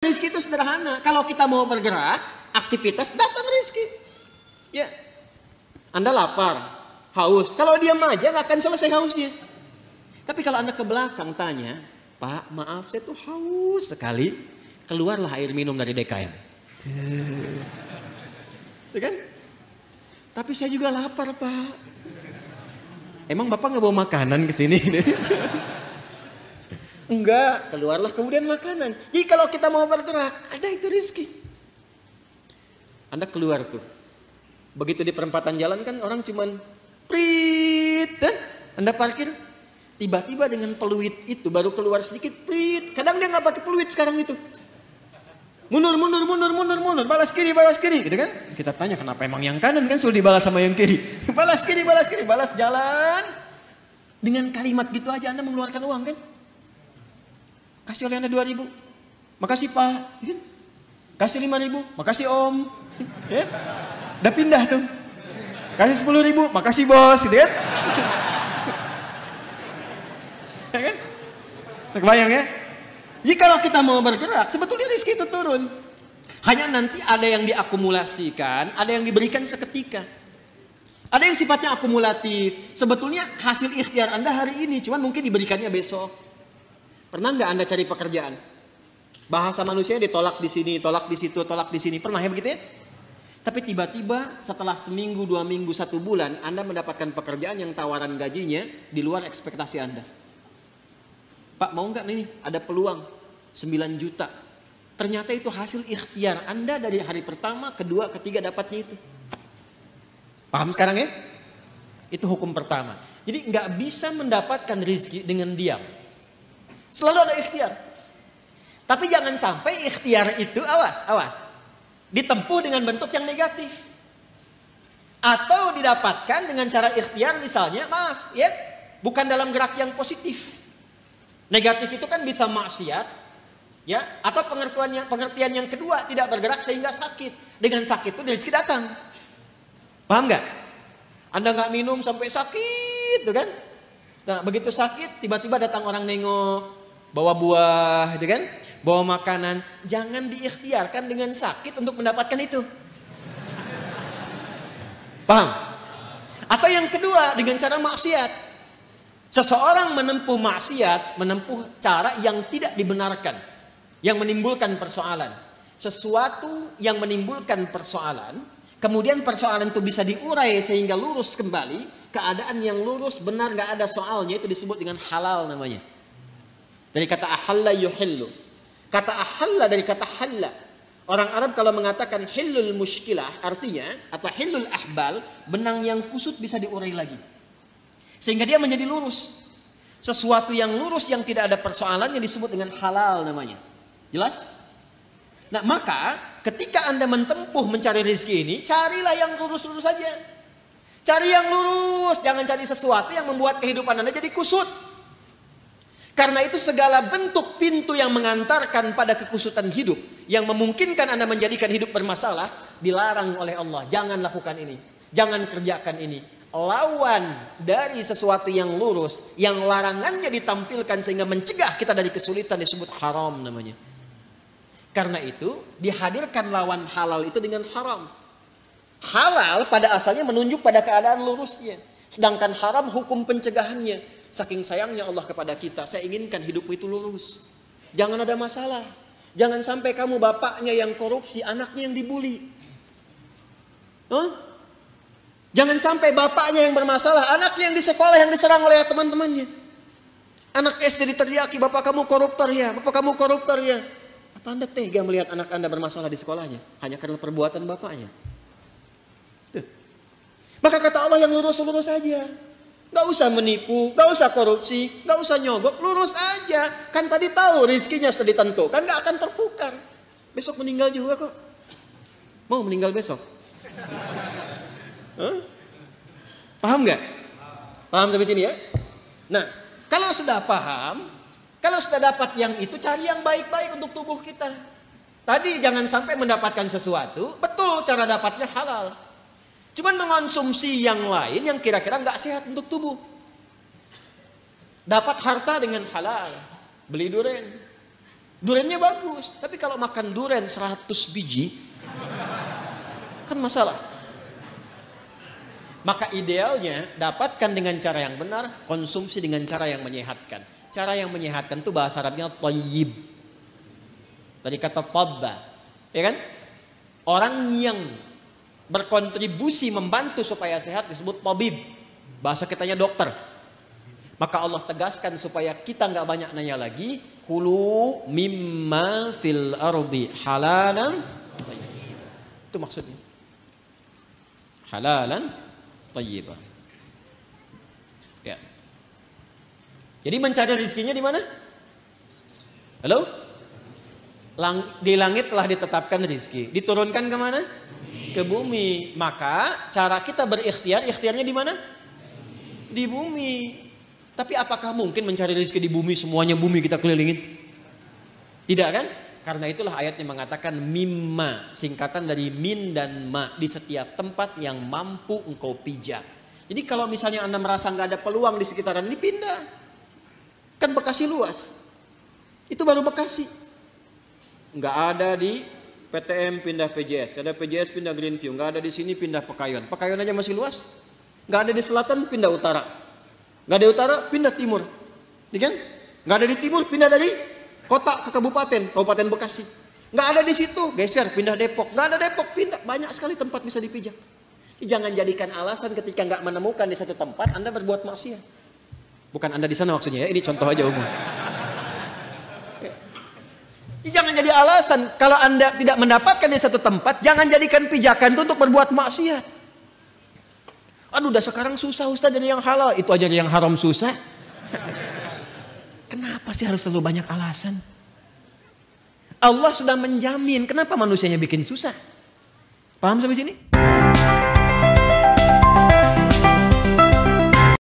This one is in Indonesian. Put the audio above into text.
Rizki itu sederhana. Kalau kita mau bergerak, aktivitas, datang rizki. Ya, Anda lapar, haus. Kalau diam aja nggak akan selesai hausnya. Tapi kalau Anda ke belakang tanya, Pak, maaf saya tuh haus sekali. Keluarlah air minum dari DKM. Ya kan? Tapi saya juga lapar, Pak. Emang Bapak nggak bawa makanan ke sini? Enggak, keluarlah kemudian makanan. Jadi kalau kita mau bergerak, ada itu rizki. Anda keluar tuh. Begitu di perempatan jalan kan orang cuman prit. Anda parkir. Tiba-tiba dengan peluit itu baru keluar sedikit prit. Kadang dia nggak pakai peluit sekarang itu. Mundur. Balas kiri. Gitu kan? Kita tanya kenapa emang yang kanan kan sudah dibalas sama yang kiri. Balas kiri. Balas jalan. Dengan kalimat gitu aja Anda mengeluarkan uang kan? Kasih oleh Anda 2.000. Makasih Pak. Kasih 5.000. Makasih Om. Ya? Udah pindah tuh. Kasih 10.000. Makasih Bos. Gitu kan? Ya kan? Kebayang ya? Jadi kalau kita mau bergerak, sebetulnya rizki itu turun. Hanya nanti ada yang diakumulasikan, ada yang diberikan seketika. Ada yang sifatnya akumulatif. Sebetulnya hasil ikhtiar Anda hari ini, cuman mungkin diberikannya besok. Pernah nggak Anda cari pekerjaan? Bahasa manusia ditolak di sini, tolak di situ, tolak di sini. Pernah ya begitu ya? Tapi tiba-tiba setelah seminggu, 2 minggu, 1 bulan, Anda mendapatkan pekerjaan yang tawaran gajinya di luar ekspektasi Anda. Pak mau nggak nih? Ada peluang 9 juta. Ternyata itu hasil ikhtiar Anda dari hari pertama, kedua, ketiga dapatnya itu. Paham sekarang ya? Itu hukum pertama. Jadi nggak bisa mendapatkan rezeki dengan diam. Selalu ada ikhtiar. Tapi jangan sampai ikhtiar itu, awas. Ditempuh dengan bentuk yang negatif. Atau didapatkan dengan cara ikhtiar misalnya, maaf ya, bukan dalam gerak yang positif. Negatif itu kan bisa maksiat, ya, atau pengertian yang kedua tidak bergerak sehingga sakit. Dengan sakit itu rezeki datang. Paham nggak? Anda nggak minum sampai sakit, tuh kan? Nah, begitu sakit, tiba-tiba datang orang nengok, bawa buah, gitu kan? Bawa makanan. Jangan diikhtiarkan dengan sakit untuk mendapatkan itu. Paham? Atau yang kedua, dengan cara maksiat. Seseorang menempuh maksiat, menempuh cara yang tidak dibenarkan, yang menimbulkan persoalan. Sesuatu yang menimbulkan persoalan, kemudian persoalan itu bisa diurai sehingga lurus kembali. Keadaan yang lurus, benar, gak ada soalnya, itu disebut dengan halal namanya. Dari kata ahalla yuhillu. Kata ahalla dari kata halla. Orang Arab kalau mengatakan hillul mushkilah, artinya, atau hillul ahbal, benang yang kusut bisa diurai lagi. Sehingga dia menjadi lurus. Sesuatu yang lurus yang tidak ada persoalannya disebut dengan halal namanya. Jelas? Nah maka ketika Anda menempuh mencari rezeki ini, carilah yang lurus-lurus saja. Cari yang lurus, jangan cari sesuatu yang membuat kehidupan Anda jadi kusut. Karena itu segala bentuk pintu yang mengantarkan pada kekusutan hidup, yang memungkinkan Anda menjadikan hidup bermasalah, dilarang oleh Allah. Jangan lakukan ini, jangan kerjakan ini. Lawan dari sesuatu yang lurus, yang larangannya ditampilkan sehingga mencegah kita dari kesulitan, disebut haram namanya. Karena itu dihadirkan lawan halal itu dengan haram. Halal pada asalnya menunjuk pada keadaan lurusnya, sedangkan haram hukum pencegahannya. Saking sayangnya Allah kepada kita, saya inginkan hidupmu itu lurus, jangan ada masalah. Jangan sampai kamu bapaknya yang korupsi, anaknya yang dibully. Jangan sampai bapaknya yang bermasalah, anaknya yang di sekolah yang diserang oleh teman-temannya. Anak SD diteriaki, bapak kamu koruptor ya, bapak kamu koruptor ya. Apa Anda tega melihat anak Anda bermasalah di sekolahnya hanya karena perbuatan bapaknya? Tuh. Maka kata Allah yang lurus-lurus saja. Gak usah menipu, gak usah korupsi, gak usah nyogok, lurus aja. Kan tadi tahu rizkinya sudah ditentukan, gak akan tertukar. Besok meninggal juga kok. Mau meninggal besok? Paham gak? Paham sampai sini ya? Nah, kalau sudah paham, kalau sudah dapat yang itu, cari yang baik-baik untuk tubuh kita. Tadi jangan sampai mendapatkan sesuatu, betul cara dapatnya halal. Cuman mengonsumsi yang lain yang kira-kira gak sehat untuk tubuh. Dapat harta dengan halal, beli durian. Durennya bagus, tapi kalau makan duren 100 biji, kan masalah. Maka idealnya dapatkan dengan cara yang benar, konsumsi dengan cara yang menyehatkan. Cara yang menyehatkan itu bahasa Arabnya thayyib. Dari kata tabba, ya kan? Orang yang berkontribusi membantu supaya sehat disebut tabib. Bahasa kitanya dokter. Maka Allah tegaskan supaya kita nggak banyak nanya lagi. Kulu mimma fil ardi halalan. Itu maksudnya. Halalan thayyibah. Ya. Jadi mencari rezekinya di mana? Halo? Di langit telah ditetapkan rezeki. Diturunkan ke mana? Ke bumi. Maka cara kita berikhtiar, ikhtiarnya di mana? Di bumi. Tapi apakah mungkin mencari rezeki di bumi, semuanya bumi kita kelilingin? Tidak kan? Karena itulah ayatnya mengatakan mimma, singkatan dari min dan ma, di setiap tempat yang mampu engkau pijak. Jadi kalau misalnya Anda merasa nggak ada peluang di sekitaran ini, pindah. Kan Bekasi luas. Itu baru Bekasi. Nggak ada di PTM pindah PJS, nggak ada PJS pindah Greenview, nggak ada di sini pindah Pekayon. Pekayon aja masih luas. Nggak ada di selatan pindah utara. Nggak ada utara, pindah timur. Ya kan? Nggak ada di timur, pindah dari kota ke kabupaten, Kabupaten Bekasi. Nggak ada di situ, geser, pindah Depok. Nggak ada Depok, pindah. Banyak sekali tempat bisa dipijak. Jangan jadikan alasan ketika nggak menemukan di satu tempat, Anda berbuat maksiat. Bukan Anda di sana maksudnya ya, ini contoh aja umum. Jangan jadi alasan, kalau Anda tidak mendapatkan di satu tempat, jangan jadikan pijakan itu untuk berbuat maksiat. Aduh, udah sekarang susah Ustaz jadi yang halal, itu aja yang haram susah. Kenapa sih harus selalu banyak alasan? Allah sudah menjamin, kenapa manusianya bikin susah? Paham sampai sini?